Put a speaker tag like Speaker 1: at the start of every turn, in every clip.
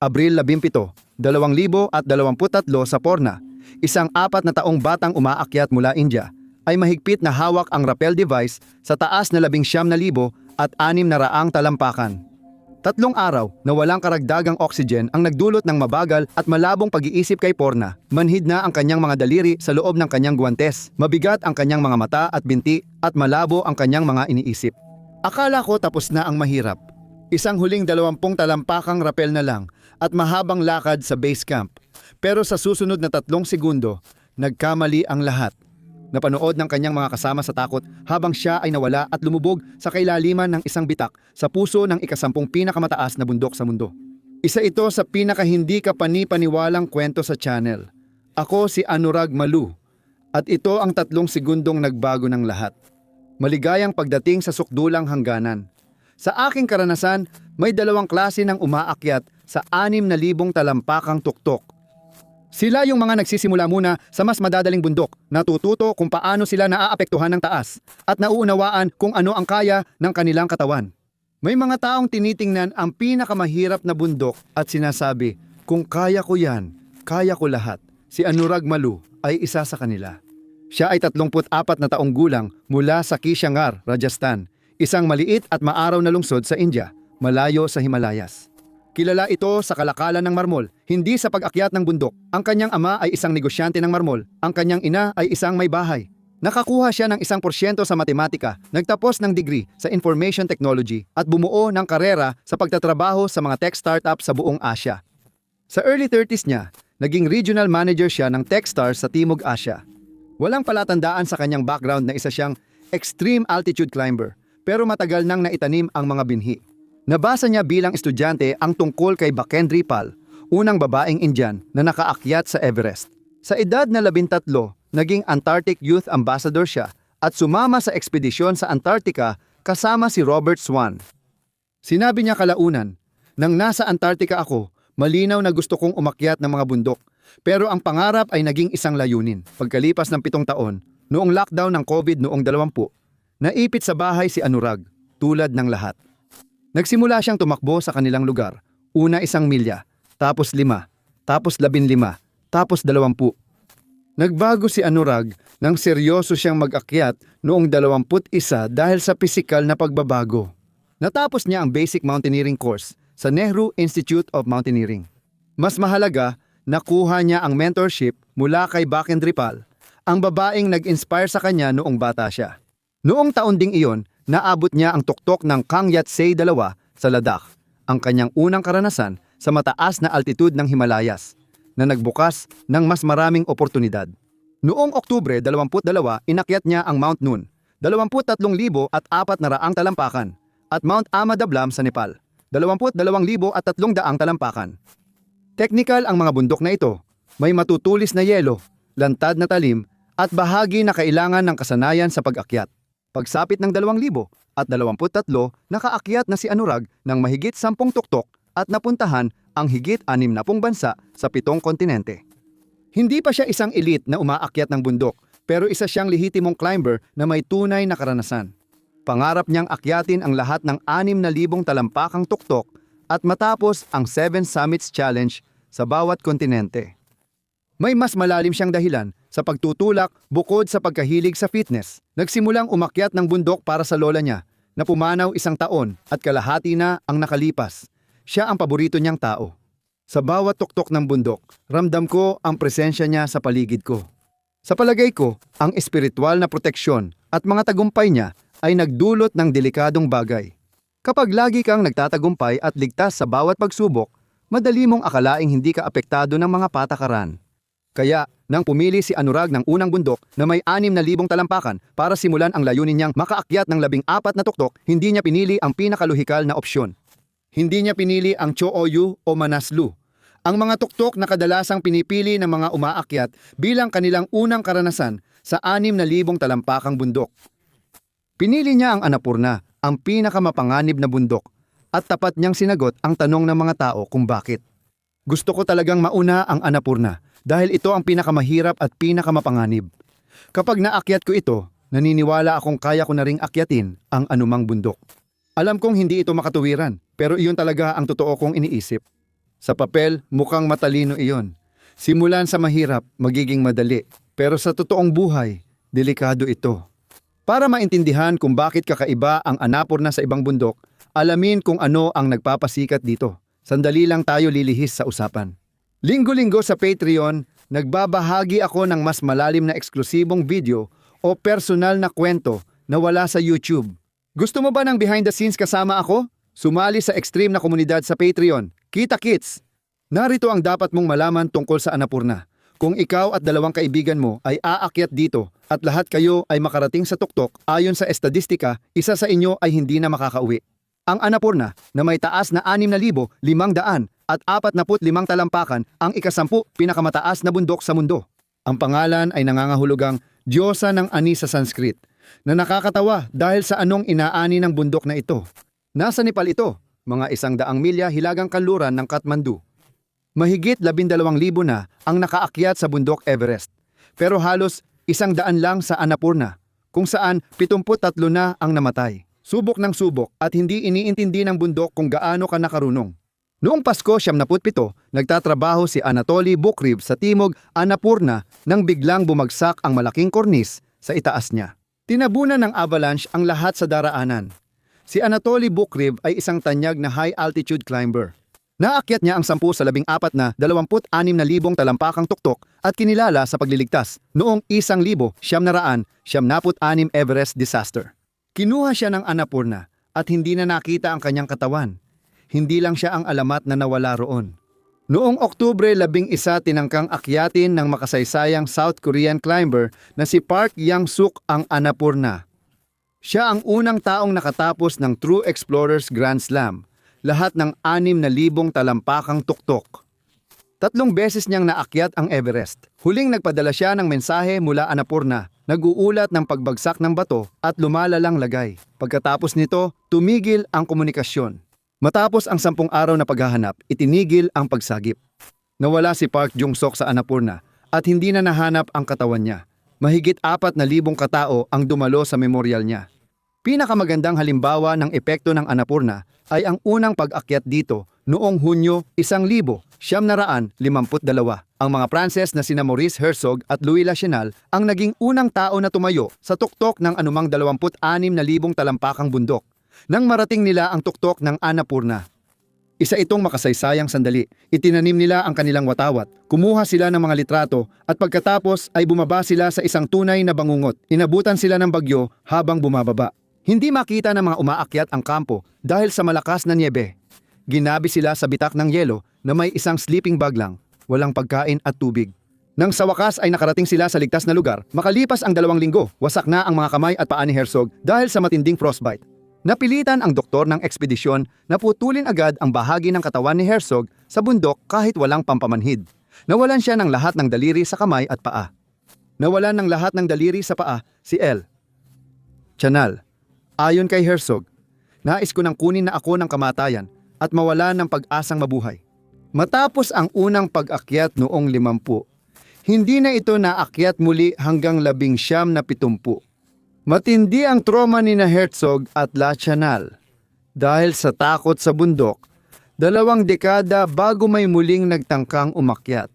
Speaker 1: Abril 17, 2023 sa Porna, isang 4 na taong batang umaakyat mula India ay mahigpit na hawak ang rappel device sa taas na 19,000 at 600 talampakan. 3 araw na walang karagdagang oxygen ang nagdulot ng mabagal at malabong pag-iisip kay Porna. Manhid na ang kanyang mga daliri sa loob ng kanyang guwantes, mabigat ang kanyang mga mata at binti at malabo ang kanyang mga iniisip. Akala ko tapos na ang mahirap. Isang huling 20 talampakang rappel na lang at mahabang lakad sa base camp. Pero sa susunod na 3 segundo, nagkamali ang lahat. Napanood ng kanyang mga kasama sa takot habang siya ay nawala at lumubog sa kailaliman ng isang bitak sa puso ng ika-10 pinakamataas na bundok sa mundo. Isa ito sa pinaka-hindi kapani-paniwalang kwento sa channel. Ako si Anurag Malu at ito ang 3 segundong nagbago ng lahat. Maligayang pagdating sa sukdulang hangganan. Sa aking karanasan, may 2 klase ng umaakyat sa 6,000 talampakang tuktok. Sila yung mga nagsisimula muna sa mas madadaling bundok, natututo kung paano sila naaapektuhan ng taas at nauunawaan kung ano ang kaya ng kanilang katawan. May mga taong tinitingnan ang pinakamahirap na bundok at sinasabi, kung kaya ko yan, kaya ko lahat. Si Anurag Malu ay isa sa kanila. Siya ay 34 na taong gulang mula sa Kishangar, Rajasthan, isang maliit at maaraw na lungsod sa India, malayo sa Himalayas. Kilala ito sa kalakalan ng marmol, hindi sa pag-akyat ng bundok. Ang kanyang ama ay isang negosyante ng marmol, ang kanyang ina ay isang may bahay. Nakakuha siya ng 1% sa matematika, nagtapos ng degree sa information technology at bumuo ng karera sa pagtatrabaho sa mga tech startup sa buong Asya. Sa early 30s niya, naging regional manager siya ng Techstars sa Timog Asya. Walang palatandaan sa kanyang background na isa siyang extreme altitude climber, pero matagal nang naitanim ang mga binhi. Nabasa niya bilang estudyante ang tungkol kay Bakendri Pal, unang babaeng Indian na nakaakyat sa Everest. Sa edad na 13, naging Antarctic Youth Ambassador siya at sumama sa ekspedisyon sa Antarctica kasama si Robert Swan. Sinabi niya kalaunan, nang nasa Antarctica ako, malinaw na gusto kong umakyat ng mga bundok, pero ang pangarap ay naging isang layunin. Pagkalipas ng 7 taon, noong lockdown ng COVID noong 20, naipit sa bahay si Anurag, tulad ng lahat. Nagsimula siyang tumakbo sa kanilang lugar. Una 1 milya, tapos 5, tapos 15, tapos 20. Nagbago si Anurag nang seryoso siyang mag-akyat noong 21 dahil sa pisikal na pagbabago. Natapos niya ang basic mountaineering course sa Nehru Institute of Mountaineering. Mas mahalaga, nakuha niya ang mentorship mula kay Bakendri Pal, ang babaeng nag-inspire sa kanya noong bata siya. Noong taon ding iyon, naabot niya ang tuktok ng Kangyat-sei 2 sa Ladakh, ang kanyang unang karanasan sa mataas na altitude ng Himalayas, na nagbukas ng mas maraming oportunidad. Noong Oktubre 22, inakyat niya ang Mount Noon, 23,400 talampakan, at Mount Amadablam sa Nepal, 22,300 talampakan. Teknikal ang mga bundok na ito, may matutulis na yelo, lantad na talim, at bahagi na kailangan ng kasanayan sa pag-akyat. Pagsapit ng 2,023, nakaakyat na si Anurag ng mahigit 10 tuktok at napuntahan ang higit 60 bansa sa 7 kontinente. Hindi pa siya isang elite na umaakyat ng bundok, pero isa siyang lehitimong climber na may tunay na karanasan. Pangarap niyang akyatin ang lahat ng 6,000 talampakang tuktok at matapos ang 7 Summits Challenge sa bawat kontinente. May mas malalim siyang dahilan sa pagtutulak bukod sa pagkahilig sa fitness. Nagsimulang umakyat ng bundok para sa lola niya na pumanaw 1 taon at kalahati na ang nakalipas. Siya ang paborito niyang tao. Sa bawat tuktok ng bundok, ramdam ko ang presensya niya sa paligid ko. Sa palagay ko, ang espiritual na proteksyon at mga tagumpay niya ay nagdulot ng delikadong bagay. Kapag lagi kang nagtatagumpay at ligtas sa bawat pagsubok, madali mong akalaing hindi ka apektado ng mga patakaran. Kaya, nang pumili si Anurag ng unang bundok na may 6,000 talampakan para simulan ang layunin niyang makaakyat ng 14 na tuktok, hindi niya pinili ang pinakaluhikal na opsyon. Hindi niya pinili ang Cho-Oyu o Manaslu, ang mga tuktok na kadalasang pinipili ng mga umaakyat bilang kanilang unang karanasan sa 6,000 talampakang bundok. Pinili niya ang Annapurna, ang pinakamapanganib na bundok, at tapat niyang sinagot ang tanong ng mga tao kung bakit. Gusto ko talagang mauna ang Annapurna dahil ito ang pinakamahirap at pinakamapanganib. Kapag naakyat ko ito, naniniwala akong kaya ko na ring akyatin ang anumang bundok. Alam kong hindi ito makatuwiran, pero iyon talaga ang totoo kong iniisip. Sa papel, mukhang matalino iyon. Simulan sa mahirap, magiging madali. Pero sa totoong buhay, delikado ito. Para maintindihan kung bakit kakaiba ang Annapurna sa ibang bundok, alamin kung ano ang nagpapasikat dito. Sandali lang tayo lilihis sa usapan. Linggo-linggo sa Patreon, nagbabahagi ako ng mas malalim na eksklusibong video o personal na kwento na wala sa YouTube. Gusto mo ba ng behind the scenes kasama ako? Sumali sa extreme na komunidad sa Patreon. Kita-kits! Narito ang dapat mong malaman tungkol sa Annapurna. Kung ikaw at dalawang kaibigan mo ay aakyat dito at lahat kayo ay makarating sa tuktok, ayon sa estadistika, isa sa inyo ay hindi na makakauwi. Ang Annapurna na may taas na 6,500 at 45 talampakan ang ika-10 pinakamataas na bundok sa mundo. Ang pangalan ay nangangahulugang Diyosa ng Ani sa Sanskrit, na nakakatawa dahil sa anong inaani ng bundok na ito. Nasa Nepal ito, mga 100 milya hilagang kanluran ng Kathmandu. Mahigit 12,000 na ang nakaakyat sa bundok Everest, pero halos 100 lang sa Annapurna, kung saan 73 na ang namatay. Subok ng subok at hindi iniintindi ng bundok kung gaano ka nakarunong. Noong Pasko 77, nagtatrabaho si Anatoly Bukriv sa timog Annapurna nang biglang bumagsak ang malaking kornis sa itaas niya. Tinabunan ng avalanche ang lahat sa daraanan. Si Anatoly Bukriv ay isang tanyag na high-altitude climber. Naakyat niya ang 10 sa 14 na 26,000 talampakang tuktok at kinilala sa pagliligtas noong 1,976 Everest disaster. Kinuha siya ng Annapurna at hindi na nakita ang kanyang katawan. Hindi lang siya ang alamat na nawala roon. Noong Oktubre 11, tinangkang akyatin ng makasaysayang South Korean climber na si Park Yang-suk ang Annapurna. Siya ang unang taong nakatapos ng True Explorers Grand Slam, lahat ng 6,000 talampakang tuktok. 3 beses niyang naakyat ang Everest. Huling nagpadala siya ng mensahe mula Annapurna, nag-uulat ng pagbagsak ng bato at lumalalang lagay. Pagkatapos nito, tumigil ang komunikasyon. Matapos ang 10 araw na paghahanap, itinigil ang pagsagip. Nawala si Park Jung-sok sa Annapurna at hindi na nahanap ang katawan niya. Mahigit 4,000 katao ang dumalo sa memorial niya. Pinakamagandang halimbawa ng epekto ng Annapurna ay ang unang pag-akyat dito noong Hunyo 1952. Ang mga Pranses na sina Maurice Herzog at Louis Lachenal ang naging unang tao na tumayo sa tuktok ng anumang 26,000 talampakang bundok nang marating nila ang tuktok ng Annapurna. Isa itong makasaysayang sandali. Itinanim nila ang kanilang watawat, kumuha sila ng mga litrato at pagkatapos ay bumaba sila sa isang tunay na bangungot. Inabutan sila ng bagyo habang bumababa. Hindi makita ng mga umaakyat ang kampo dahil sa malakas na nyebe. Ginabi sila sa bitak ng yelo na may isang sleeping bag lang, walang pagkain at tubig. Nang sa wakas ay nakarating sila sa ligtas na lugar, makalipas ang 2 linggo, wasak na ang mga kamay at paa ni Herzog dahil sa matinding frostbite. Napilitan ang doktor ng ekspedisyon na putulin agad ang bahagi ng katawan ni Herzog sa bundok kahit walang pampamanhid. Nawalan siya ng lahat ng daliri sa kamay at paa. Nawalan ng lahat ng daliri sa paa si L. Chanal. Ayon kay Herzog, nais ko nang kunin na ako ng kamatayan at mawala ng pag-asang mabuhay. Matapos ang unang pag-akyat noong 50, hindi na ito naakyat muli hanggang 1970. Matindi ang trauma ni na Herzog at Lachenal dahil sa takot sa bundok, 2 dekada bago may muling nagtangkang umakyat.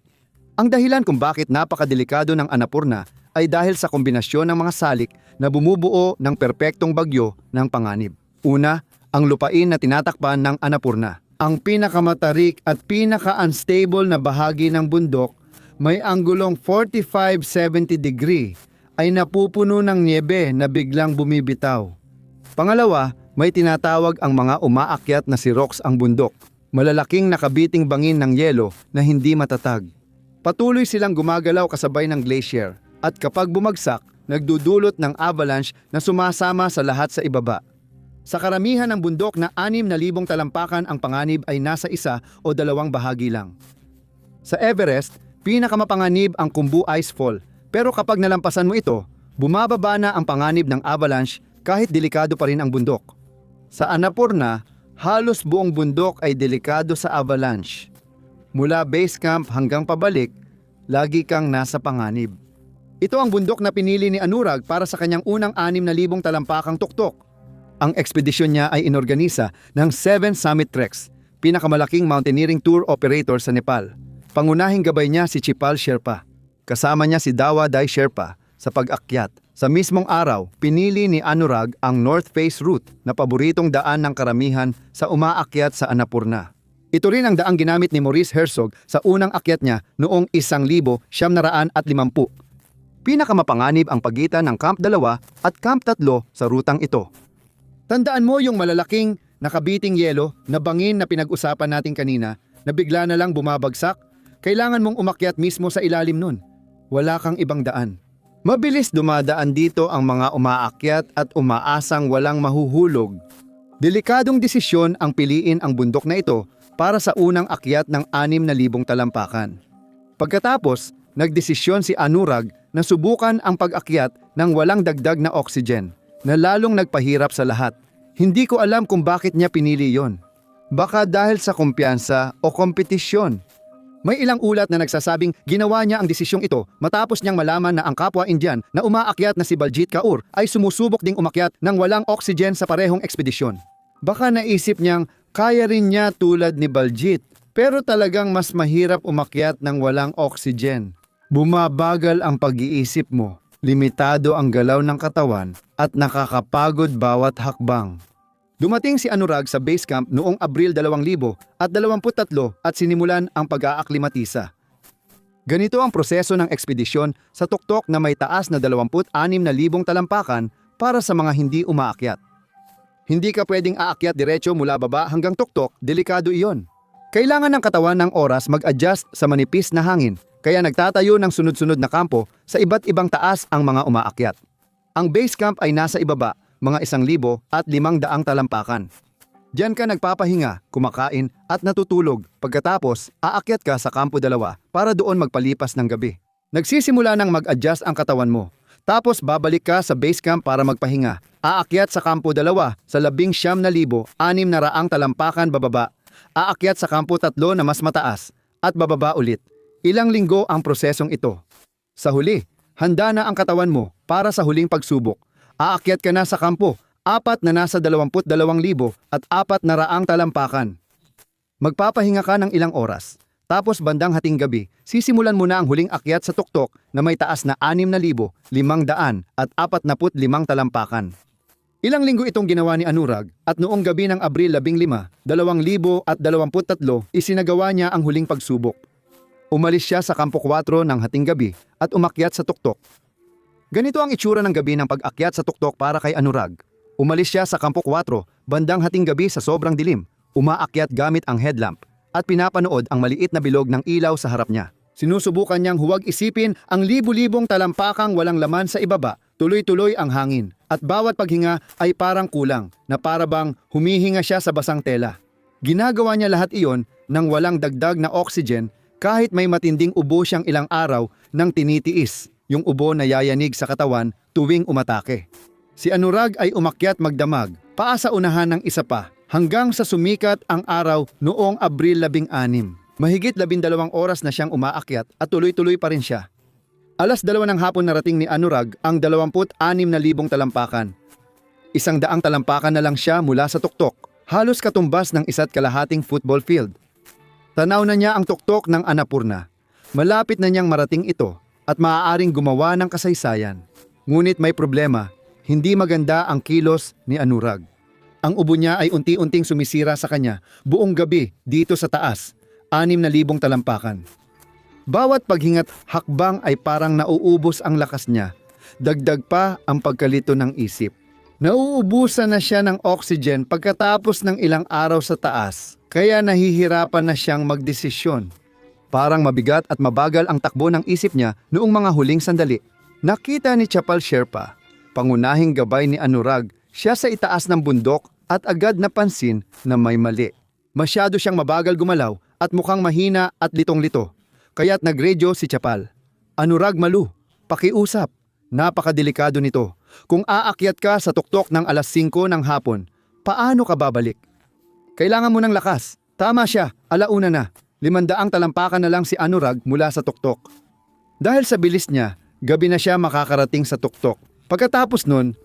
Speaker 1: Ang dahilan kung bakit napakadelikado ng Annapurna ay dahil sa kombinasyon ng mga salik na bumubuo ng perpektong bagyo ng panganib. Una, ang lupain na tinatakpan ng Annapurna. Ang pinakamatarik at pinaka-unstable na bahagi ng bundok may anggulong 45-70 degree ay napupuno ng niebe na biglang bumibitaw. Pangalawa, may tinatawag ang mga umaakyat na si rocks ang bundok. Malalaking nakabiting bangin ng yelo na hindi matatag. Patuloy silang gumagalaw kasabay ng glacier at kapag bumagsak, nagdudulot ng avalanche na sumasama sa lahat sa ibaba. Sa karamihan ng bundok na 6,000 talampakan ang panganib ay nasa 1 o 2 bahagi lang. Sa Everest, pinakamapanganib ang Khumbu Icefall. Pero kapag nalampasan mo ito, bumababa na ang panganib ng avalanche kahit delikado pa rin ang bundok. Sa Annapurna, halos buong bundok ay delikado sa avalanche. Mula base camp hanggang pabalik, lagi kang nasa panganib. Ito ang bundok na pinili ni Anurag para sa kanyang unang 6,000 talampakang tuktok. Ang ekspedisyon niya ay inorganisa ng 7 summit treks, pinakamalaking mountaineering tour operator sa Nepal. Pangunahing gabay niya si Chipal Sherpa. Kasama niya si Dawa Dai Sherpa sa pag-akyat. Sa mismong araw, pinili ni Anurag ang North Face route na paboritong daan ng karamihan sa umaakyat sa Annapurna. Ito rin ang daang ginamit ni Maurice Herzog sa unang akyat niya noong 1950. Pinakamapanganib ang pagitan ng Camp 2 at Camp 3 sa rutang ito. Tandaan mo yung malalaking nakabiting yelo na bangin na pinag-usapan natin kanina na bigla na lang bumabagsak? Kailangan mong umakyat mismo sa ilalim nun. Wala kang ibang daan. Mabilis dumadaan dito ang mga umaakyat at umaasang walang mahuhulog. Delikadong desisyon ang piliin ang bundok na ito para sa unang akyat ng 6,000 talampakan. Pagkatapos, nagdesisyon si Anurag na subukan ang pag-akyat ng walang dagdag na oxygen, na lalong nagpahirap sa lahat. Hindi ko alam kung bakit niya pinili yon. Baka dahil sa kumpiyansa o kompetisyon. May ilang ulat na nagsasabing ginawa niya ang desisyong ito matapos niyang malaman na ang kapwa Indian na umaakyat na si Baljit Kaur ay sumusubok ding umakyat ng walang oxygen sa parehong ekspedisyon. Baka naisip niyang kaya rin niya tulad ni Baljit, pero talagang mas mahirap umakyat ng walang oxygen. Bumabagal ang pag-iisip mo, limitado ang galaw ng katawan at nakakapagod bawat hakbang. Dumating si Anurag sa base camp noong Abril 2023 at sinimulan ang pag-aaklimatisa. Ganito ang proseso ng ekspedisyon sa tuktok na may taas na 26,000 talampakan para sa mga hindi umaakyat. Hindi ka pwedeng aakyat diretso mula baba hanggang tuktok, delikado iyon. Kailangan ng katawan ng oras mag-adjust sa manipis na hangin, kaya nagtatayo ng sunod-sunod na kampo sa iba't ibang taas ang mga umaakyat. Ang base camp ay nasa ibaba, mga 1,500 talampakan. Diyan ka nagpapahinga, kumakain at natutulog. Pagkatapos, aakyat ka sa Kampo 2 para doon magpalipas ng gabi. Nagsisimula ng mag-adjust ang katawan mo. Tapos babalik ka sa base camp para magpahinga. Aakyat sa Kampo 2 sa 19,600 talampakan bababa. Aakyat sa Kampo 3 na mas mataas at bababa ulit. Ilang linggo ang prosesong ito. Sa huli, handa na ang katawan mo para sa huling pagsubok. Aakyat ka na sa kampo, 4 na nasa 22,000 at 400 talampakan. Magpapahinga ka ng ilang oras. Tapos bandang hating gabi, sisimulan mo na ang huling akyat sa tuktok na may taas na 6,500 at 45 talampakan. Ilang linggo itong ginawa ni Anurag at noong gabi ng Abril 15, 2023, isinagawa niya ang huling pagsubok. Umalis siya sa Kampo 4 ng hating gabi at umakyat sa tuktok. Ganito ang itsura ng gabi ng pag-akyat sa tuktok para kay Anurag. Umalis siya sa Kampo 4, bandang hating gabi sa sobrang dilim, umaakyat gamit ang headlamp, at pinapanood ang maliit na bilog ng ilaw sa harap niya. Sinusubukan niyang huwag isipin ang libu-libong talampakang walang laman sa ibaba, tuloy-tuloy ang hangin, at bawat paghinga ay parang kulang, na para bang humihinga siya sa basang tela. Ginagawa niya lahat iyon nang walang dagdag na oxygen kahit may matinding ubo siyang ilang araw nang tinitiis. Yung ubo na yayanig sa katawan tuwing umatake. Si Anurag ay umakyat magdamag, paa sa unahan ng isa pa, hanggang sa sumikat ang araw noong Abril 16. Mahigit 12 oras na siyang umaakyat at tuloy-tuloy pa rin siya. 2:00 ng hapon narating ni Anurag ang 26,000 talampakan. 100 talampakan na lang siya mula sa tuktok, halos katumbas ng 1.5 football field. Tanaw na niya ang tuktok ng Annapurna. Malapit na niyang marating ito at maaaring gumawa ng kasaysayan. Ngunit may problema, hindi maganda ang kilos ni Anurag. Ang ubo niya ay unti-unting sumisira sa kanya buong gabi dito sa taas, 6,000 talampakan. Bawat paghingat hakbang ay parang nauubos ang lakas niya. Dagdag pa ang pagkalito ng isip. Nauubusan na siya ng oxygen pagkatapos ng ilang araw sa taas, kaya nahihirapan na siyang magdesisyon. Parang mabigat at mabagal ang takbo ng isip niya noong mga huling sandali. Nakita ni Chapal Sherpa, pangunahing gabay ni Anurag, siya sa itaas ng bundok at agad napansin na may mali. Masyado siyang mabagal gumalaw at mukhang mahina at litong-lito. Kaya't nagradyo si Chapal. Anurag Malu, pakiusap. Napakadelikado nito. Kung aakyat ka sa tuktok ng 5:00 ng hapon, paano ka babalik? Kailangan mo ng lakas. Tama siya, 1:00 na. 500 talampakan na lang si Anurag mula sa tuktok. Dahil sa bilis niya, gabi na siya makakarating sa tuktok. Pagkatapos nun,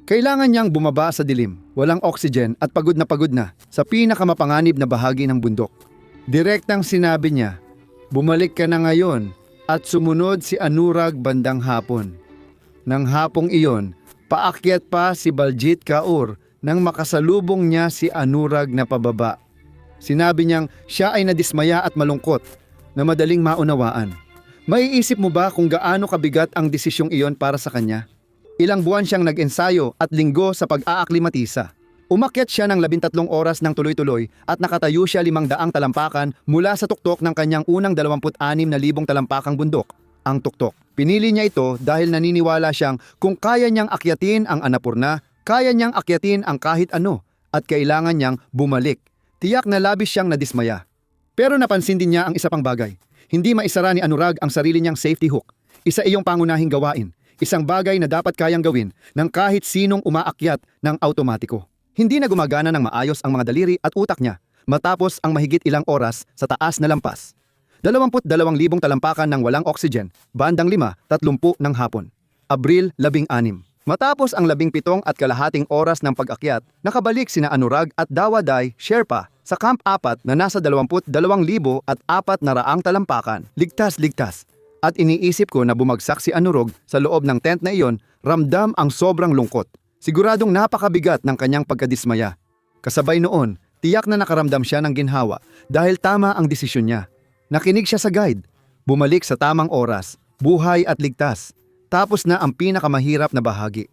Speaker 1: Kailangan niyang bumaba sa dilim, walang oxygen at pagod na sa pinakamapanganib na bahagi ng bundok. Direktang sinabi niya, "Bumalik ka na ngayon," at sumunod si Anurag bandang hapon. Nang hapong iyon, paakyat pa si Baljit Kaur nang makasalubong niya si Anurag na pababa. Sinabi niyang siya ay nadismaya at malungkot na madaling maunawaan. Maiisip mo ba kung gaano kabigat ang desisyong iyon para sa kanya? Ilang buwan siyang nag-ensayo at linggo sa pag-aaklimatisa. Umakyat siya ng 13 oras ng tuloy-tuloy at nakatayo siya 500 talampakan mula sa tuktok ng kanyang unang 26,000 talampakang bundok, ang tuktok. Pinili niya ito dahil naniniwala siyang kung kaya niyang akyatin ang Annapurna, kaya niyang akyatin ang kahit ano at kailangan niyang bumalik. Tiyak na labis siyang nadismaya. Pero napansin din niya ang isa pang bagay. Hindi maisara ni Anurag ang sarili niyang safety hook. Isa iyong pangunahing gawain. Isang bagay na dapat kayang gawin ng kahit sinong umaakyat ng automatiko. Hindi na gumagana ng maayos ang mga daliri at utak niya matapos ang mahigit ilang oras sa taas na lampas. 22,000 talampakan ng walang oxygen, bandang 5:30 ng hapon. Abril 16. Matapos ang 17.5 oras ng pag-akyat, nakabalik sina Anurag at Dawaday Sherpa sa Camp 4 na nasa 22,400 talampakan. Ligtas. At iniisip ko na bumagsak si Anurag sa loob ng tent na iyon, ramdam ang sobrang lungkot. Siguradong napakabigat ng kanyang pagkadismaya. Kasabay noon, tiyak na nakaramdam siya ng ginhawa dahil tama ang desisyon niya. Nakinig siya sa guide, bumalik sa tamang oras, buhay at ligtas. Tapos na ang pinakamahirap na bahagi.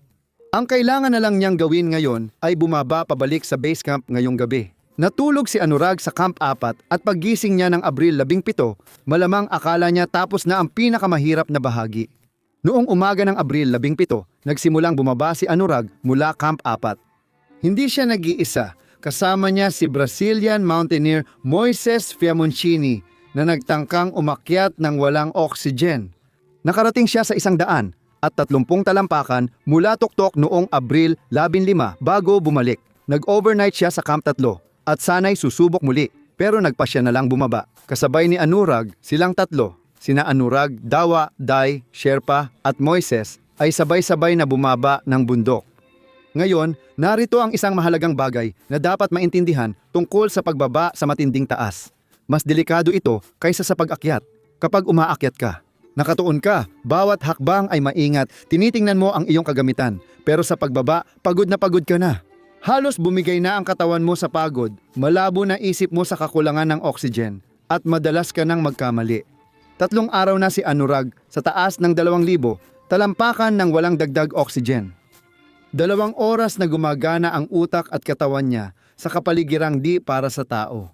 Speaker 1: Ang kailangan na lang niyang gawin ngayon ay bumaba pabalik sa base camp ngayong gabi. Natulog si Anurag sa Camp 4 at paggising niya ng Abril 17, malamang akala niya tapos na ang pinakamahirap na bahagi. Noong umaga ng Abril 17, nagsimulang bumaba si Anurag mula Camp 4. Hindi siya nag-iisa, kasama niya si Brazilian mountaineer Moises Fiamoncini na nagtangkang umakyat ng walang oxygen. Nakarating siya sa 130 talampakan mula tuktok noong Abril 15 bago bumalik. Nag-overnight siya sa Camp 3 at sana'y susubok muli pero nagpasya na lang bumaba. Kasabay ni Anurag, silang tatlo, sina Anurag, Dawa, Day, Sherpa at Moises ay sabay-sabay na bumaba ng bundok. Ngayon, narito ang isang mahalagang bagay na dapat maintindihan tungkol sa pagbaba sa matinding taas. Mas delikado ito kaysa sa pag-akyat. Kapag umaakyat ka, nakatuon ka, bawat hakbang ay maingat, tinitingnan mo ang iyong kagamitan. Pero sa pagbaba, pagod ka na. Halos bumigay na ang katawan mo sa pagod, malabo na isip mo sa kakulangan ng oxygen, at madalas ka nang magkamali. 3 araw na si Anurag sa taas ng 2,000, talampakan ng walang dagdag oxygen. 2 oras na gumagana ang utak at katawan niya sa kapaligirang di para sa tao.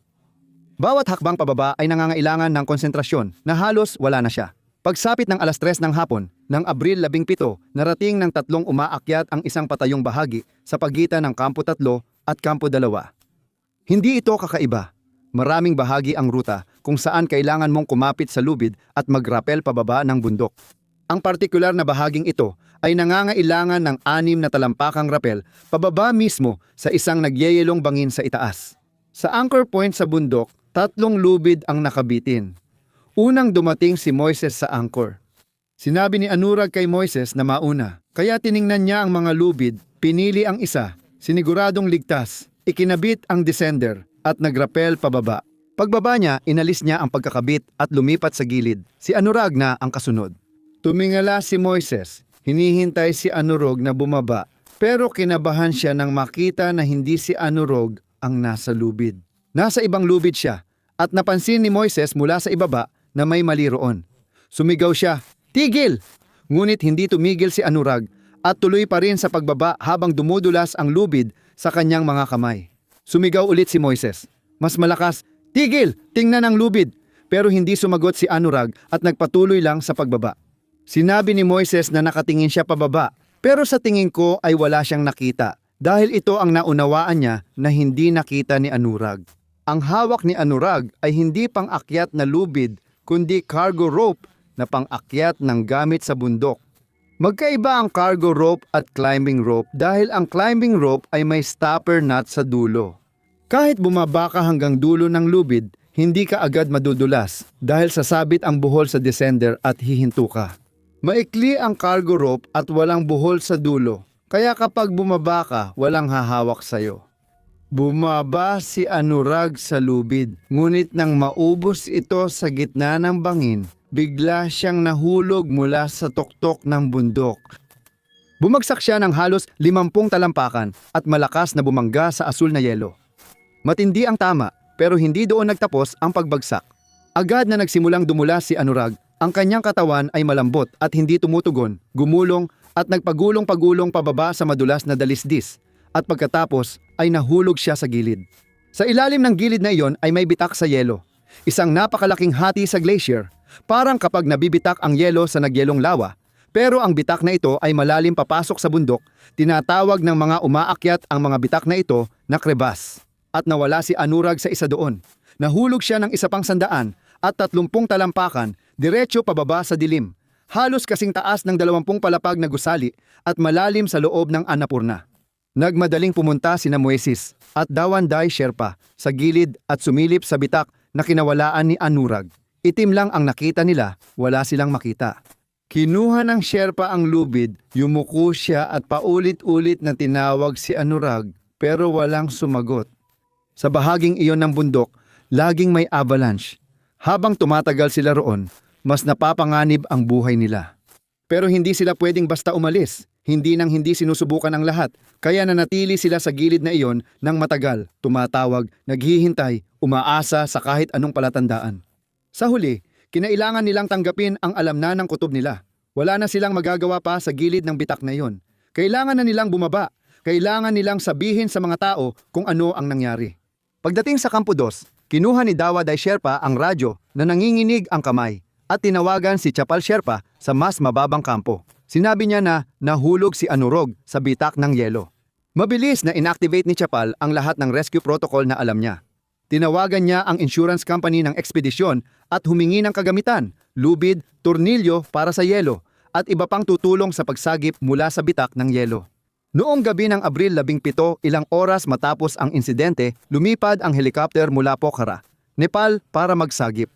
Speaker 1: Bawat hakbang pababa ay nangangailangan ng konsentrasyon na halos wala na siya. Pagsapit ng 3:00 ng hapon, ng Abril 17, narating ng 3 umaakyat ang isang patayong bahagi sa pagitan ng Kampo 3 at Kampo 2. Hindi ito kakaiba. Maraming bahagi ang ruta kung saan kailangan mong kumapit sa lubid at mag-rappel pababa ng bundok. Ang partikular na bahaging ito ay nangangailangan ng 6 na talampakang rappel pababa mismo sa isang nagyeyelong bangin sa itaas. Sa anchor point sa bundok, 3 lubid ang nakabitin. Unang dumating si Moises sa anchor. Sinabi ni Anurag kay Moises na mauna, kaya tiningnan niya ang mga lubid, pinili ang isa, siniguradong ligtas, ikinabit ang descender at nagrapel pababa. Pagbaba niya, inalis niya ang pagkakabit at lumipat sa gilid. Si Anurag na ang kasunod. Tumingala si Moises, hinihintay si Anurag na bumaba, pero kinabahan siya nang makita na hindi si Anurag ang nasa lubid. Nasa ibang lubid siya at napansin ni Moises mula sa ibaba na may mali roon. Sumigaw siya, "Tigil!" Ngunit hindi tumigil si Anurag at tuloy pa rin sa pagbaba habang dumudulas ang lubid sa kanyang mga kamay. Sumigaw ulit si Moises. Mas malakas, "Tigil! Tingnan ang lubid!" Pero hindi sumagot si Anurag at nagpatuloy lang sa pagbaba. Sinabi ni Moises na nakatingin siya pababa, pero sa tingin ko ay wala siyang nakita dahil ito ang naunawaan niya na hindi nakita ni Anurag. Ang hawak ni Anurag ay hindi pang-akyat na lubid kundi cargo rope na pang-akyat ng gamit sa bundok. Magkaiba ang cargo rope at climbing rope dahil ang climbing rope ay may stopper nut sa dulo. Kahit bumaba ka hanggang dulo ng lubid, hindi ka agad madudulas dahil sasabit ang buhol sa descender at hihinto ka. Maikli ang cargo rope at walang buhol sa dulo, Kaya kapag bumaba ka, walang hahawak sa'yo. Bumaba si Anurag sa lubid, ngunit nang maubos ito sa gitna ng bangin, bigla siyang nahulog mula sa tuktok ng bundok. Bumagsak siya ng halos 50 talampakan at malakas na bumangga sa asul na yelo. Matindi ang tama, pero hindi doon nagtapos ang pagbagsak. Agad na nagsimulang dumula si Anurag. Ang kanyang katawan ay malambot at hindi tumutugon, gumulong at nagpagulong-pagulong pababa sa madulas na dalisdis. At pagkatapos ay nahulog siya sa gilid. Sa ilalim ng gilid na iyon ay may bitak sa yelo. Isang napakalaking hati sa glacier, parang kapag nabibitak ang yelo sa nagyelong lawa. Pero ang bitak na ito ay malalim papasok sa bundok, tinatawag ng mga umaakyat ang mga bitak na ito na krebas. At nawala si Anurag sa isa doon. Nahulog siya ng isa pang 100 at 30 talampakan, diretso pababa sa dilim. Halos kasing taas ng 20 palapag na gusali at malalim sa loob ng Annapurna. Nagmadaling pumunta sina Moises at Dawanday Sherpa sa gilid at sumilip sa bitak na kinawalaan ni Anurag. Itim lang ang nakita nila, wala silang makita. Kinuha ng Sherpa ang lubid, yumuko siya at paulit-ulit na tinawag si Anurag pero walang sumagot. Sa bahaging iyon ng bundok, laging may avalanche. Habang tumatagal sila roon, mas napapanganib ang buhay nila. Pero hindi sila pwedeng basta umalis. Hindi nang hindi sinusubukan ang lahat, kaya nanatili sila sa gilid na iyon ng matagal, tumatawag, naghihintay, umaasa sa kahit anong palatandaan. Sa huli, kinailangan nilang tanggapin ang alam na ng kutob nila. Wala na silang magagawa pa sa gilid ng bitak na iyon. Kailangan na nilang bumaba, kailangan nilang sabihin sa mga tao kung ano ang nangyari. Pagdating sa Kampo 2, kinuha ni Dawanday Sherpa ang radyo na nanginginig ang kamay at tinawagan si Chapal Sherpa sa mas mababang kampo. Sinabi niya na nahulog si Anurag sa bitak ng yelo. Mabilis na inactivate ni Chapal ang lahat ng rescue protocol na alam niya. Tinawagan niya ang insurance company ng ekspedisyon at humingi ng kagamitan, lubid, tornilyo para sa yelo at iba pang tutulong sa pagsagip mula sa bitak ng yelo. Noong gabi ng Abril 17, ilang oras matapos ang insidente, lumipad ang helikopter mula Pokhara, Nepal para magsagip.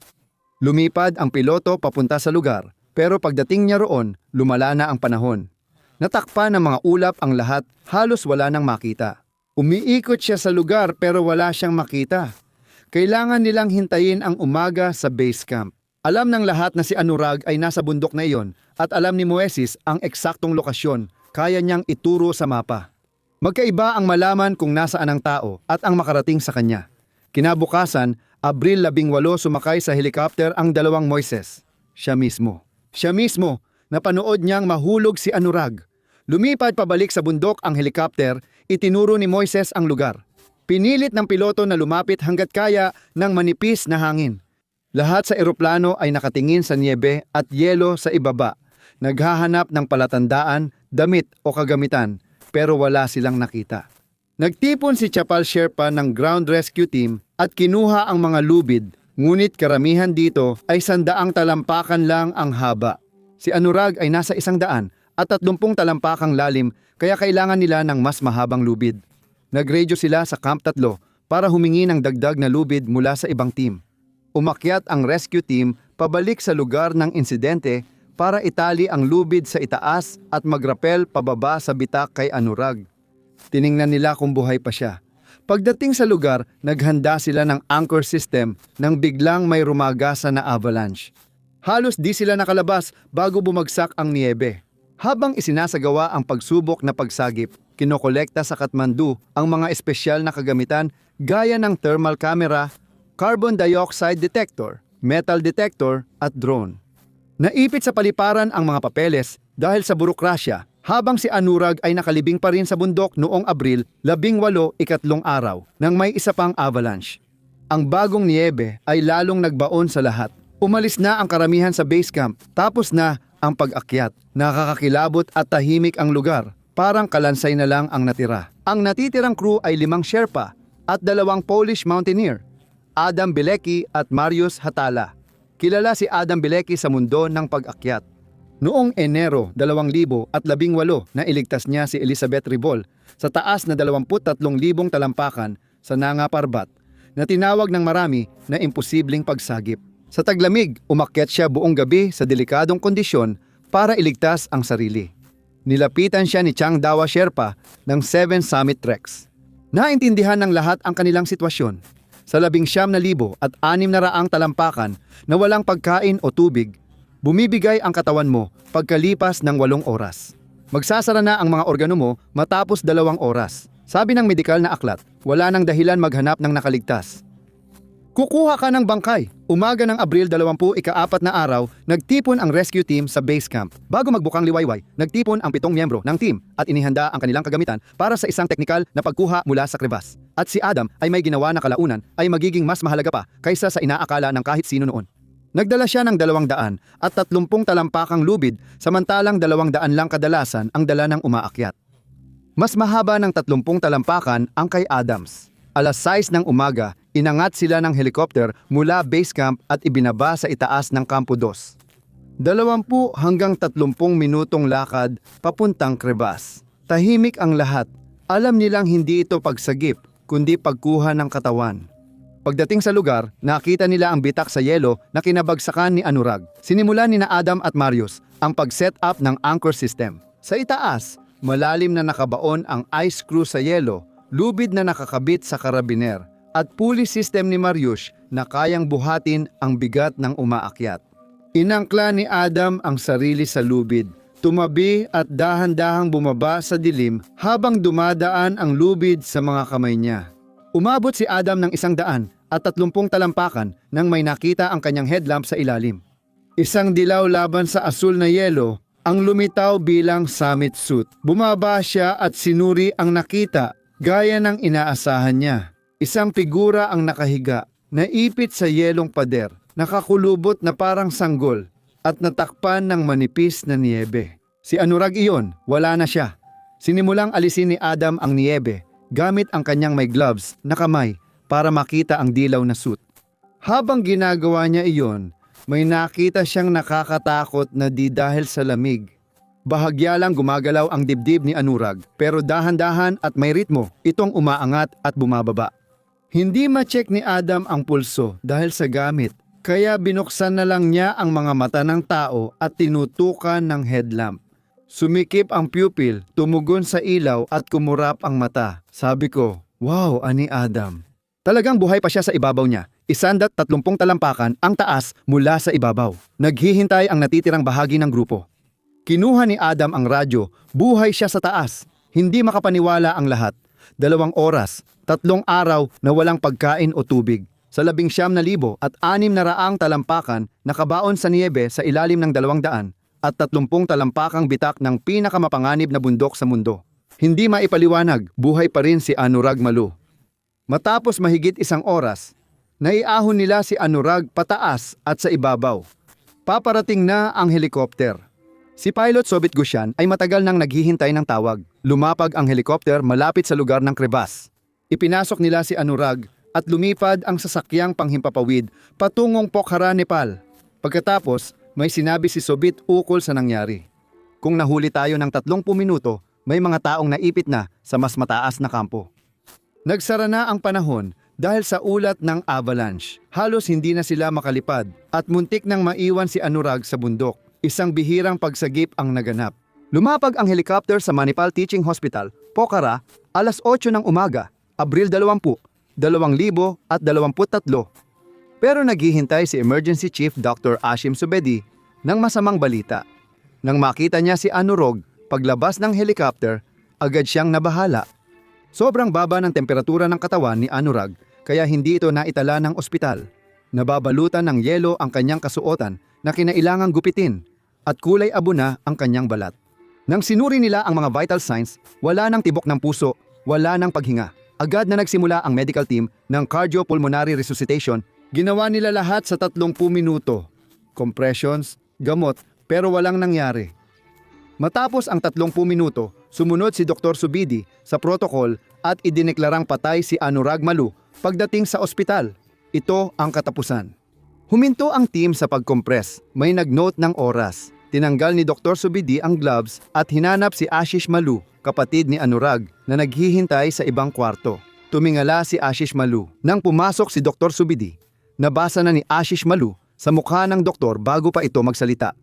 Speaker 1: Lumipad ang piloto papunta sa lugar. Pero pagdating niya roon, lumala na ang panahon. Natakpan ng mga ulap ang lahat, halos wala nang makita. Umiikot siya sa lugar pero wala siyang makita. Kailangan nilang hintayin ang umaga sa base camp. Alam ng lahat na si Anurag ay nasa bundok na iyon at alam ni Moises ang eksaktong lokasyon, kaya niyang ituro sa mapa. Magkaiba ang malaman kung nasaan ang tao at ang makarating sa kanya. Kinabukasan, Abril 18 sumakay sa helicopter ang 2 Moises. Siya mismo, napanood niyang mahulog si Anurag. Lumipad pabalik sa bundok ang helicopter, itinuro ni Moises ang lugar. Pinilit ng piloto na lumapit hanggat kaya ng manipis na hangin. Lahat sa eroplano ay nakatingin sa niebe at yelo sa ibaba. Naghahanap ng palatandaan, damit o kagamitan, pero wala silang nakita. Nagtipon si Chapal Sherpa ng ground rescue team at kinuha ang mga lubid. Ngunit karamihan dito ay 100 talampakan lang ang haba. Si Anurag ay nasa 100 at 30 talampakang lalim, kaya kailangan nila ng mas mahabang lubid. Nagradyo sila sa Camp 3 para humingi ng dagdag na lubid mula sa ibang team. Umakyat ang rescue team pabalik sa lugar ng insidente para itali ang lubid sa itaas at magrapel pababa sa bitak kay Anurag. Tiningnan nila kung buhay pa siya. Pagdating sa lugar, naghanda sila ng anchor system nang biglang may rumagasa na avalanche. Halos di sila nakalabas bago bumagsak ang niebe. Habang isinasagawa ang pagsubok na pagsagip, kinokolekta sa Kathmandu ang mga espesyal na kagamitan gaya ng thermal camera, carbon dioxide detector, metal detector at drone. Naipit sa paliparan ang mga papeles dahil sa burokrasya, habang si Anurag ay nakalibing pa rin sa bundok noong Abril 18, ikatlong araw, nang may isa pang avalanche. Ang bagong niebe ay lalong nagbaon sa lahat. Umalis na ang karamihan sa base camp, tapos na ang pag-akyat. Nakakakilabot at tahimik ang lugar, parang kalansay na lang ang natira. Ang natitirang crew ay 5 Sherpa at 2 Polish mountaineer, Adam Bilecki at Marius Hatala. Kilala si Adam Bilecki sa mundo ng pag-akyat. Noong Enero 2018 na iligtas niya si Elizabeth Ribol sa taas na 23,000 talampakan sa Nanga Parbat na tinawag ng marami na imposibleng pagsagip. Sa taglamig, umakyat siya buong gabi sa delikadong kondisyon para iligtas ang sarili. Nilapitan siya ni Chang Dawa Sherpa ng 7 Summit Treks. Naintindihan ng lahat ang kanilang sitwasyon. Sa 19,600 talampakan na walang pagkain o tubig, bumibigay ang katawan mo pagkalipas ng 8 oras. Magsasara na ang mga organo mo matapos 2 oras. Sabi ng medikal na aklat, wala nang dahilan maghanap ng nakaligtas. Kukuha ka ng bangkay. Umaga ng Abril 20, ika-4 na araw, nagtipon ang rescue team sa base camp. Bago magbukang liwayway, nagtipon ang 7 miyembro ng team at inihanda ang kanilang kagamitan para sa isang teknikal na pagkuha mula sa kribas. At si Adam ay may ginawa na kalaunan ay magiging mas mahalaga pa kaysa sa inaakala ng kahit sino noon. Nagdala siya ng 200 at 30 talampakang lubid samantalang 200 lang kadalasan ang dala ng umaakyat. Mas mahaba ng 30 talampakan ang kay Adams. Alas 6 ng umaga, inangat sila ng helicopter mula base camp at ibinaba sa itaas ng Campo 2. 20 hanggang 30 minutong lakad papuntang kribas. Tahimik ang lahat. Alam nilang hindi ito pagsagip, kundi pagkuha ng katawan. Pagdating sa lugar, nakita nila ang bitak sa yelo na kinabagsakan ni Anurag. Sinimulan ni na Adam at Marius ang pag-set up ng anchor system. Sa itaas, malalim na nakabaon ang ice screw sa yelo, lubid na nakakabit sa karabiner, at pulley system ni Marius na kayang buhatin ang bigat ng umaakyat. Inangkla ni Adam ang sarili sa lubid, tumabi at dahan-dahang bumaba sa dilim habang dumadaan ang lubid sa mga kamay niya. Umabot si Adam ng 130 talampakan nang may nakita ang kanyang headlamp sa ilalim. Isang dilaw laban sa asul na yelo ang lumitaw bilang summit suit. Bumaba siya at sinuri ang nakita gaya ng inaasahan niya. Isang figura ang nakahiga, naipit sa yelong pader, nakakulubot na parang sanggol at natakpan ng manipis na niyebe. Si Anurag iyon, wala na siya. Sinimulang alisin ni Adam ang niyebe gamit ang kanyang may gloves na kamay para makita ang dilaw na suit. Habang ginagawa niya iyon, may nakita siyang nakakatakot na di dahil sa lamig. Bahagya lang gumagalaw ang dibdib ni Anurag pero dahan-dahan at may ritmo itong umaangat at bumababa. Hindi ma-check ni Adam ang pulso dahil sa gamit kaya binuksan na lang niya ang mga mata ng tao at tinutukan ng headlamp. Sumikip ang pupil, tumugon sa ilaw at kumurap ang mata. Sabi ko, wow, ani Adam. Talagang buhay pa siya sa ibabaw niya. 130 talampakan ang taas mula sa ibabaw. Naghihintay ang natitirang bahagi ng grupo. Kinuha ni Adam ang radyo, buhay siya sa taas. Hindi makapaniwala ang lahat. 2 oras, 3 araw na walang pagkain o tubig. Sa 19,600 talampakan, nakabaon sa niyebe sa ilalim ng 200 at 30 talampakang bitak ng pinakamapanganib na bundok sa mundo. Hindi maipaliwanag, buhay pa rin si Anurag Malu. Matapos mahigit 1 oras, naiahon nila si Anurag pataas at sa ibabaw. Paparating na ang helikopter. Si Pilot Sobit Gusyan ay matagal nang naghihintay ng tawag. Lumapag ang helikopter malapit sa lugar ng kribas. Ipinasok nila si Anurag at lumipad ang sasakyang panghimpapawid patungong Pokhara, Nepal. Pagkatapos, may sinabi si Sobit ukol sa nangyari. Kung nahuli tayo ng 30 minuto, may mga taong naipit na sa mas mataas na kampo. Nagsara na ang panahon dahil sa ulat ng avalanche. Halos hindi na sila makalipad at muntik nang maiwan si Anurag sa bundok. Isang bihirang pagsagip ang naganap. Lumapag ang helicopter sa Manipal Teaching Hospital, Pokhara, alas 8 ng umaga, Abril 20, 2023. Pero naghihintay si Emergency Chief Dr. Ashim Subedi ng masamang balita. Nang makita niya si Anurag paglabas ng helicopter, agad siyang nabahala. Sobrang baba ng temperatura ng katawan ni Anurag kaya hindi ito naitala ng ospital. Nababalutan ng yelo ang kanyang kasuotan na kinailangang gupitin at kulay abo na ang kanyang balat. Nang sinuri nila ang mga vital signs, wala nang tibok ng puso, wala nang paghinga. Agad na nagsimula ang medical team ng cardiopulmonary resuscitation. Ginawa nila lahat sa 30 minuto. Compressions, gamot, pero walang nangyari. Matapos ang 30 minuto, sumunod si Dr. Subidi sa protocol at idineklarang patay si Anurag Malu pagdating sa ospital. Ito ang katapusan. Huminto ang team sa pag-compress. May nag-note ng oras. Tinanggal ni Dr. Subidi ang gloves at hinanap si Ashish Malu, kapatid ni Anurag, na naghihintay sa ibang kwarto. Tumingala si Ashish Malu. Nang pumasok si Dr. Subidi, nabasa na ni Ashish Malu sa mukha ng doktor bago pa ito magsalita.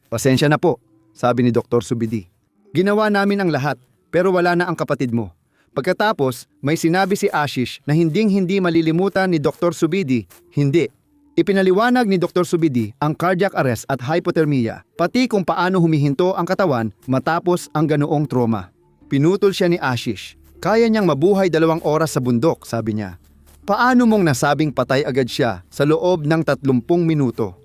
Speaker 1: Pasensya na po, sabi ni Dr. Subidi. Ginawa namin ang lahat, pero wala na ang kapatid mo. Pagkatapos, may sinabi si Ashish na hinding-hindi malilimutan ni Dr. Subidi. Hindi. Ipinaliwanag ni Dr. Subidi ang cardiac arrest at hypothermia, pati kung paano humihinto ang katawan matapos ang ganoong trauma. Pinutol siya ni Ashish. Kaya niyang mabuhay 2 oras sa bundok, sabi niya. Paano mong nasabing patay agad siya sa loob ng 30 minuto?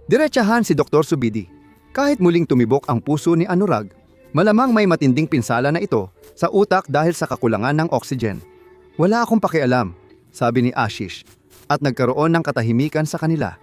Speaker 1: Diretsahan si Dr. Subidi. Kahit muling tumibok ang puso ni Anurag, malamang may matinding pinsala na ito sa utak dahil sa kakulangan ng oxygen. Wala akong pakialam, sabi ni Ashish, at nagkaroon ng katahimikan sa kanila.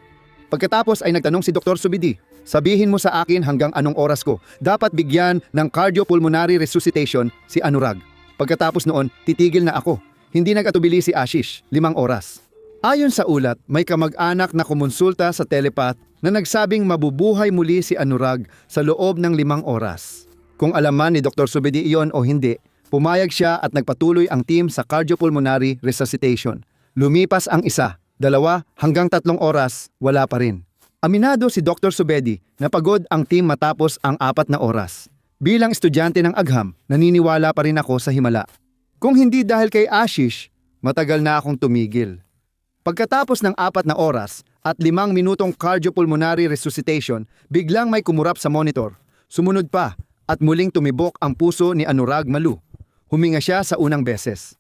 Speaker 1: Pagkatapos ay nagtanong si Dr. Subidi, sabihin mo sa akin hanggang anong oras ko dapat bigyan ng cardiopulmonary resuscitation si Anurag. Pagkatapos noon, titigil na ako. Hindi nag-atubili si Ashish, 5 oras. Ayon sa ulat, may kamag-anak na kumonsulta sa telepath na nagsabing mabubuhay muli si Anurag sa loob ng 5 oras. Kung alam man ni Dr. Subidi iyon o hindi, pumayag siya at nagpatuloy ang team sa cardiopulmonary resuscitation. Lumipas ang 1, 2 hanggang 3 oras, wala pa rin. Aminado si Dr. Subedi na pagod ang team matapos ang 4 na oras. Bilang estudyante ng agham, naniniwala pa rin ako sa himala. Kung hindi dahil kay Ashish, matagal na akong tumigil. Pagkatapos ng 4 na oras at 5 minutong cardiopulmonary resuscitation, biglang may kumurap sa monitor. Sumunod pa at muling tumibok ang puso ni Anurag Malu. Huminga siya sa unang beses.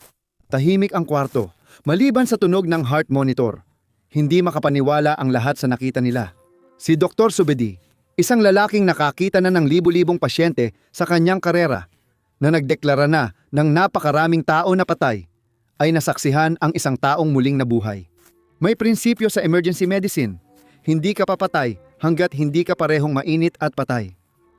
Speaker 1: Tahimik ang kwarto, maliban sa tunog ng heart monitor. Hindi makapaniwala ang lahat sa nakita nila. Si Dr. Subedi, isang lalaking nakakita na ng libu-libong pasyente sa kanyang karera, na nagdeklara na ng napakaraming tao na patay, ay nasaksihan ang isang taong muling nabuhay. May prinsipyo sa emergency medicine. Hindi ka papatay hanggat hindi ka parehong mainit at patay.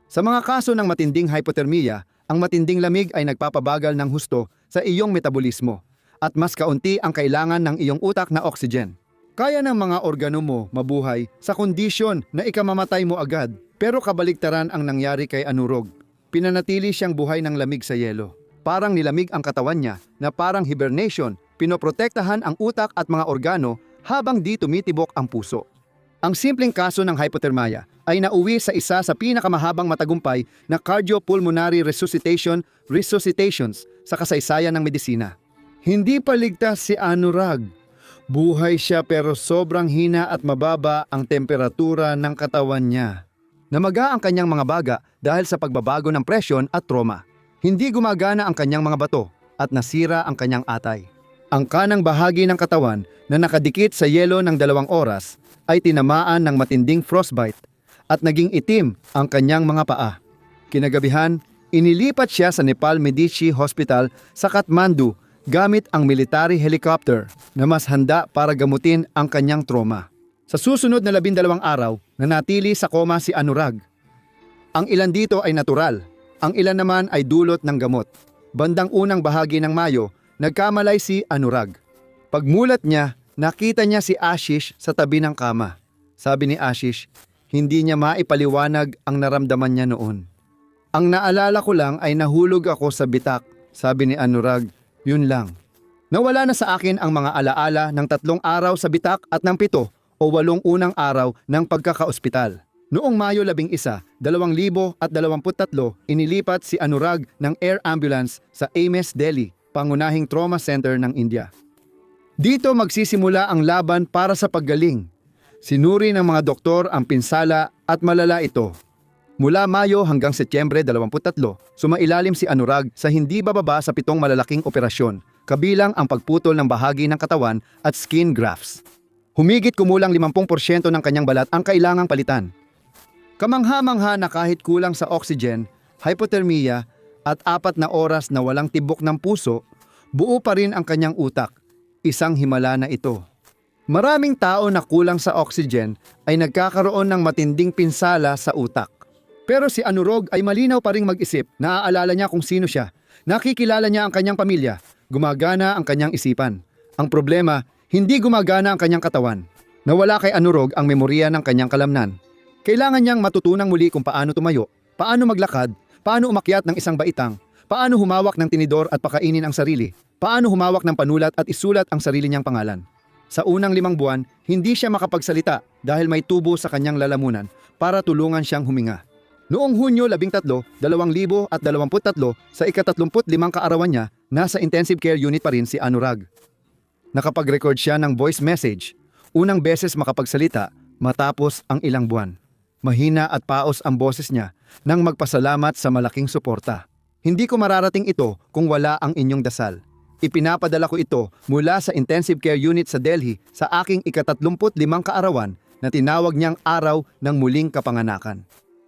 Speaker 1: Sa mga kaso ng matinding hypothermia, ang matinding lamig ay nagpapabagal ng husto sa iyong metabolismo at mas kaunti ang kailangan ng iyong utak na oxygen. Kaya ng mga organo mo mabuhay sa kondisyon na ikamamatay mo agad, pero kabaligtaran ang nangyari kay Anurag. Pinanatili siyang buhay ng lamig sa yelo. Parang nilamig ang katawan niya na parang hibernation, pinoprotektahan ang utak at mga organo habang di tumitibok ang puso. Ang simpleng kaso ng hypothermia ay nauwi sa isa sa pinakamahabang matagumpay na cardiopulmonary resuscitations sa kasaysayan ng medisina. Hindi pa ligtas si Anurag. Buhay siya pero sobrang hina at mababa ang temperatura ng katawan niya. Namaga ang kanyang mga baga dahil sa pagbabago ng presyon at trauma. Hindi gumagana ang kanyang mga bato at nasira ang kanyang atay. Ang kanang bahagi ng katawan na nakadikit sa yelo ng 2 oras ay tinamaan ng matinding frostbite at naging itim ang kanyang mga paa. Kinagabihan, inilipat siya sa Nepal Medici Hospital sa Kathmandu gamit ang military helicopter na mas handa para gamutin ang kanyang trauma. Sa susunod na 12 araw, nanatili sa koma si Anurag. Ang ilan dito ay natural, ang ilan naman ay dulot ng gamot. Bandang unang bahagi ng Mayo, nagkamalay si Anurag. Pagmulat niya, nakita niya si Ashish sa tabi ng kama. Sabi ni Ashish, hindi niya maipaliwanag ang naramdaman niya noon. Ang naalala ko lang ay nahulog ako sa bitak, sabi ni Anurag, yun lang. Nawala na sa akin ang mga alaala ng 3 araw sa bitak at ng 7 o 8 unang araw ng pagkakaospital. Noong Mayo 11, 2023, inilipat si Anurag ng air ambulance sa AIIMS Delhi, pangunahing trauma center ng India. Dito magsisimula ang laban para sa paggaling. Sinuri ng mga doktor ang pinsala at malala ito. Mula Mayo hanggang Setyembre 23, sumailalim si Anurag sa hindi bababa sa 7 malalaking operasyon, kabilang ang pagputol ng bahagi ng katawan at skin grafts. Humigit kumulang 50% ng kanyang balat ang kailangang palitan. Kamangha-mangha na kahit kulang sa oxygen, hypothermia at 4 na oras na walang tibok ng puso, buo pa rin ang kanyang utak. Isang himala na ito. Maraming tao na kulang sa oxygen ay nagkakaroon ng matinding pinsala sa utak. Pero si Anurag ay malinaw pa ring mag-isip, naaalala niya kung sino siya, nakikilala niya ang kanyang pamilya, gumagana ang kanyang isipan. Ang problema, hindi gumagana ang kanyang katawan. Nawala kay Anurag ang memorya ng kanyang kalamnan. Kailangan niyang matutunang muli kung paano tumayo, paano maglakad, paano umakyat ng isang baitang, paano humawak ng tinidor at pakainin ang sarili, paano humawak ng panulat at isulat ang sarili niyang pangalan. Sa unang 5 buwan, hindi siya makapagsalita dahil may tubo sa kanyang lalamunan para tulungan siyang huminga. Noong Hunyo 13, 2023 sa ika-35 kaarawan niya, nasa intensive care unit pa rin si Anurag. Nakapag-record siya ng voice message, unang beses makapagsalita matapos ang ilang buwan. Mahina at paos ang boses niya nang magpasalamat sa malaking suporta. Hindi ko mararating ito kung wala ang inyong dasal. Ipinapadala ko ito mula sa intensive care unit sa Delhi sa aking ika-35 kaarawan na tinawag niyang araw ng muling kapanganakan.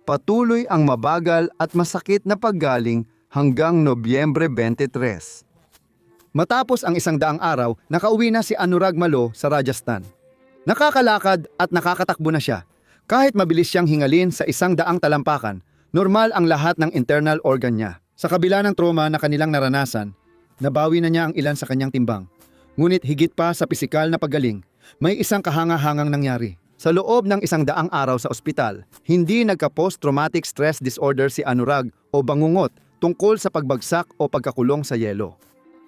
Speaker 1: Patuloy ang mabagal at masakit na paggaling hanggang Nobyembre 23. Matapos ang 100 araw, nakauwi na si Anurag Malo sa Rajasthan. Nakakalakad at nakakatakbo na siya. Kahit mabilis siyang hingalin sa 100 talampakan, normal ang lahat ng internal organ niya. Sa kabila ng trauma na kanilang naranasan, nabawi na niya ang ilan sa kanyang timbang. Ngunit higit pa sa pisikal na paggaling, may isang kahanga-hangang nangyari. Sa loob ng 100 araw sa ospital, hindi nagka-post-traumatic stress disorder si Anurag o bangungot tungkol sa pagbagsak o pagkakulong sa yelo.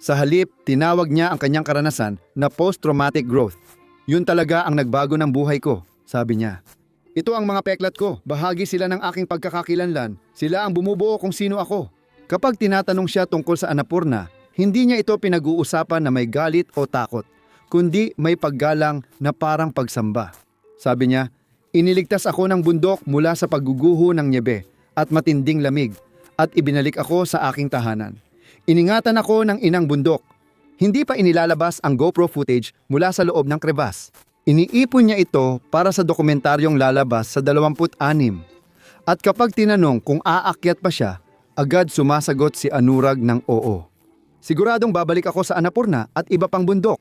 Speaker 1: Sa halip, tinawag niya ang kanyang karanasan na post-traumatic growth. Yun talaga ang nagbago ng buhay ko, sabi niya. Ito ang mga peklat ko, bahagi sila ng aking pagkakakilanlan, sila ang bumubuo kung sino ako. Kapag tinatanong siya tungkol sa Annapurna, hindi niya ito pinag-uusapan na may galit o takot, kundi may paggalang na parang pagsamba. Sabi niya, iniligtas ako ng bundok mula sa pagguguho ng nyebe at matinding lamig at ibinalik ako sa aking tahanan. Iningatan ako ng inang bundok. Hindi pa inilalabas ang GoPro footage mula sa loob ng krebas. Iniipon niya ito para sa dokumentaryong lalabas sa 26. At kapag tinanong kung aakyat pa siya, agad sumasagot si Anurag ng oo. Siguradong babalik ako sa Annapurna at iba pang bundok.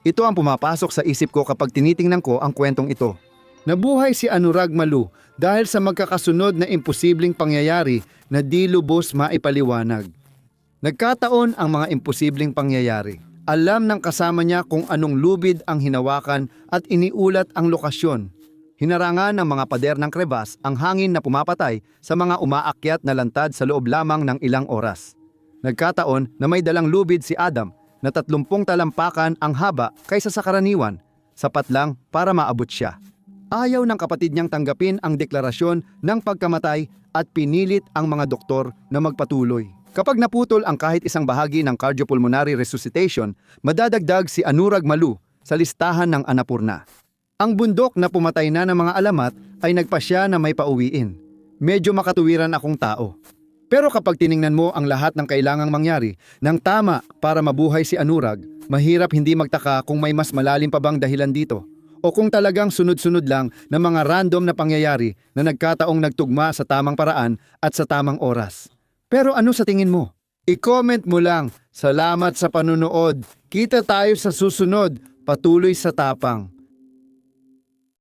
Speaker 1: Ito ang pumapasok sa isip ko kapag tinitingnan ko ang kwentong ito. Nabuhay si Anurag Malo dahil sa magkakasunod na imposibleng pangyayari na di lubos maipaliwanag. Nagkataon ang mga imposibleng pangyayari. Alam ng kasama niya kung anong lubid ang hinawakan at iniulat ang lokasyon. Hinarangan ng mga pader ng krebas ang hangin na pumapatay sa mga umaakyat na lantad sa loob lamang ng ilang oras. Nagkataon na may dalang lubid si Adam na 30 talampakan ang haba kaysa sa karaniwan, sapat lang para maabot siya. Ayaw ng kapatid niyang tanggapin ang deklarasyon ng pagkamatay at pinilit ang mga doktor na magpatuloy. Kapag naputol ang kahit isang bahagi ng cardiopulmonary resuscitation, madadagdag si Anurag Malo sa listahan ng Annapurna. Ang bundok na pumatay na ng mga alamat ay nagpasya na may pauwiin. Medyo makatuwiran akong tao. Pero kapag tiningnan mo ang lahat ng kailangang mangyari ng tama para mabuhay si Anurag, mahirap hindi magtaka kung may mas malalim pa bang dahilan dito o kung talagang sunod-sunod lang na mga random na pangyayari na nagkataong nagtugma sa tamang paraan at sa tamang oras. Pero ano sa tingin mo? I-comment mo lang. Salamat sa panunood. Kita tayo sa susunod. Patuloy sa tapang.